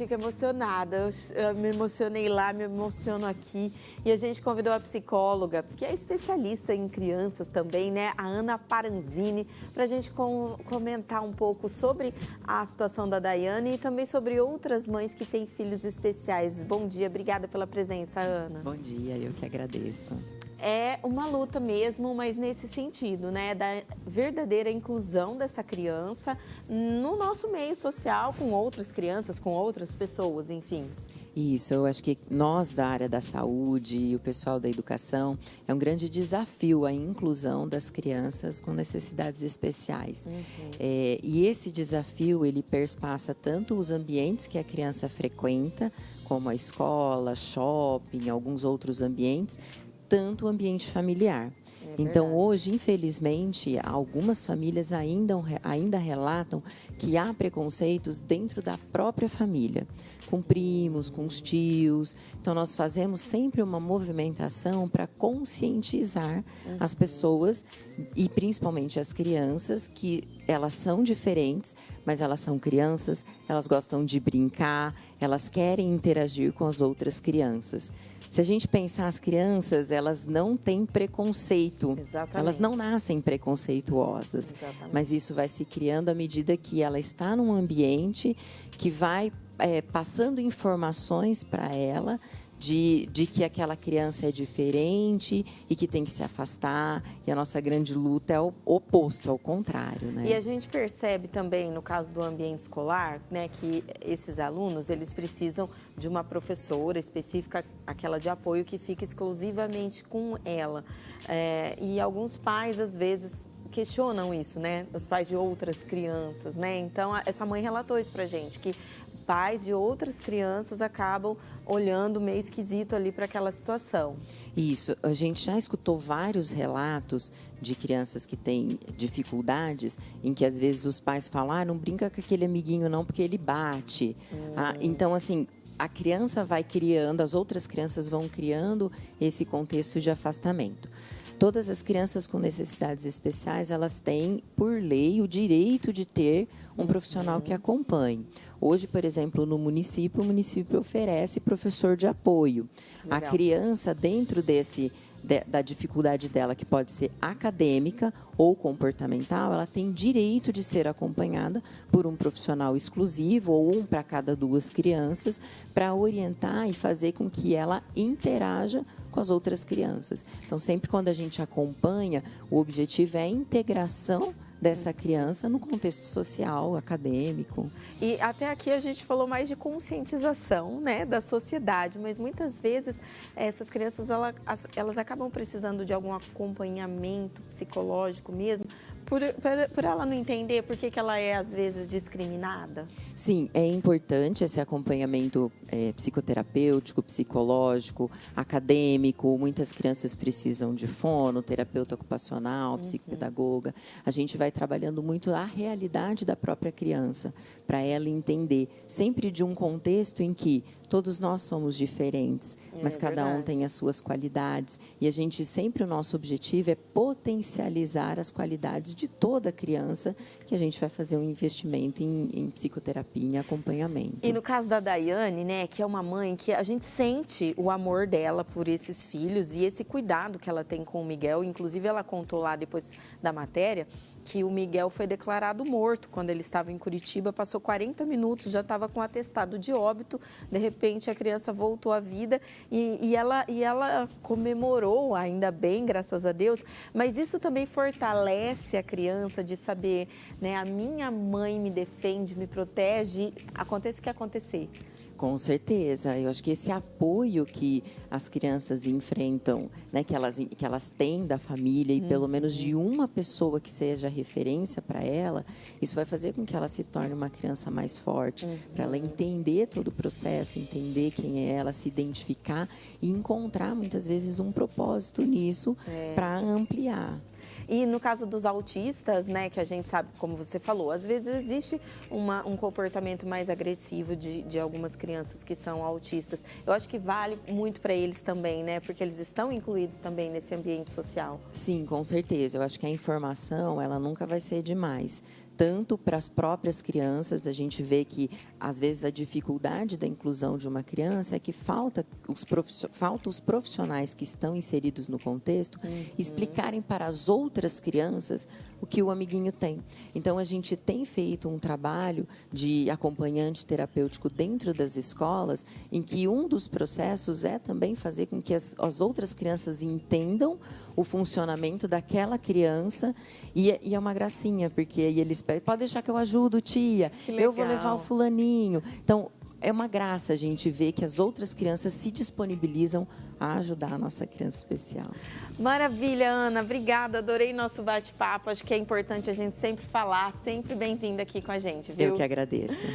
Fico emocionada, eu me emocionei lá, me emociono aqui. E a gente convidou a psicóloga, que é especialista em crianças também, né? A Ana Paranzini, para a gente comentar um pouco sobre a situação da Daiane e também sobre outras mães que têm filhos especiais. Bom dia, obrigada pela presença, Ana. Bom dia, eu que agradeço. É uma luta mesmo, mas nesse sentido, né, da verdadeira inclusão dessa criança no nosso meio social, com outras crianças, com outras pessoas, enfim. Isso, eu acho que nós da área da saúde e o pessoal da educação, é um grande desafio a inclusão das crianças com necessidades especiais. E esse desafio, ele perpassa tanto os ambientes que a criança frequenta, como a escola, shopping, alguns outros ambientes, tanto o ambiente familiar. Então, hoje, infelizmente, algumas famílias ainda relatam que há preconceitos dentro da própria família, com primos, com os tios. Então, nós fazemos sempre uma movimentação para conscientizar as pessoas e principalmente as crianças que elas são diferentes, mas elas são crianças, elas gostam de brincar, elas querem interagir com as outras crianças. Se a gente pensar, as crianças, elas não têm preconceito. Exatamente. Elas não nascem preconceituosas. Exatamente. Mas isso vai se criando à medida que ela está num ambiente que vai passando informações para ela de que aquela criança é diferente e que tem que se afastar. E a nossa grande luta é o oposto, ao contrário, né? E a gente percebe também, no caso do ambiente escolar, né, que esses alunos, eles precisam de uma professora específica, aquela de apoio que fica exclusivamente com ela. E alguns pais, às vezes, questionam isso, né? Os pais de outras crianças, né? Então, essa mãe relatou isso pra gente, que pais de outras crianças acabam olhando meio esquisito ali para aquela situação. Isso, a gente já escutou vários relatos de crianças que têm dificuldades, em que às vezes os pais falam, não brinca com aquele amiguinho não, porque ele bate. Então, assim, a criança vai criando, as outras crianças vão criando esse contexto de afastamento. Todas as crianças com necessidades especiais, elas têm, por lei, o direito de ter um profissional que acompanhe. Hoje, por exemplo, no município, o município oferece professor de apoio. Legal. A criança, dentro da dificuldade dela, que pode ser acadêmica ou comportamental, ela tem direito de ser acompanhada por um profissional exclusivo ou um para cada duas crianças, para orientar e fazer com que ela interaja com as outras crianças. Então, sempre quando a gente acompanha, o objetivo é a integração dessa criança no contexto social, acadêmico. E até aqui a gente falou mais de conscientização, né, da sociedade, mas muitas vezes essas crianças elas acabam precisando de algum acompanhamento psicológico mesmo, por ela não entender por que ela é, às vezes, discriminada. Sim, é importante esse acompanhamento psicoterapêutico, psicológico, acadêmico. Muitas crianças precisam de fono, terapeuta ocupacional, psicopedagoga. A gente vai trabalhando muito a realidade da própria criança, para ela entender, sempre de um contexto em que todos nós somos diferentes, mas cada um tem as suas qualidades. E a gente sempre, o nosso objetivo é potencializar as qualidades de toda criança, que a gente vai fazer um investimento em psicoterapia, em acompanhamento. E no caso da Daiane, né, que é uma mãe que a gente sente o amor dela por esses filhos e esse cuidado que ela tem com o Miguel. Inclusive, ela contou lá depois da matéria que o Miguel foi declarado morto quando ele estava em Curitiba, passou 40 minutos, já estava com atestado de óbito, de repente a criança voltou à vida e ela comemorou, ainda bem, graças a Deus, mas isso também fortalece a criança de saber, né, a minha mãe me defende, me protege, aconteça o que acontecer. Com certeza, eu acho que esse apoio que as crianças enfrentam, né, que elas têm da família e pelo menos de uma pessoa que seja referência para ela, isso vai fazer com que ela se torne uma criança mais forte, para ela entender todo o processo, entender quem é ela, se identificar e encontrar muitas vezes um propósito nisso para ampliar. E no caso dos autistas, né, que a gente sabe, como você falou, às vezes existe um comportamento mais agressivo de algumas crianças que são autistas. Eu acho que vale muito para eles também, né, porque eles estão incluídos também nesse ambiente social. Sim, com certeza. Eu acho que a informação, ela nunca vai ser demais. tanto para as próprias crianças. A gente vê que, às vezes, a dificuldade da inclusão de uma criança é que falta os profissionais que estão inseridos no contexto explicarem para as outras crianças o que o amiguinho tem. Então, a gente tem feito um trabalho de acompanhante terapêutico dentro das escolas, em que um dos processos é também fazer com que as outras crianças entendam o funcionamento daquela criança, e é uma gracinha, porque aí eles pedem, pode deixar que eu ajudo, tia, eu vou levar o fulaninho. Então, é uma graça a gente ver que as outras crianças se disponibilizam a ajudar a nossa criança especial. Maravilha, Ana. Obrigada. Adorei nosso bate-papo. Acho que é importante a gente sempre falar. Sempre bem-vinda aqui com a gente, viu? Eu que agradeço.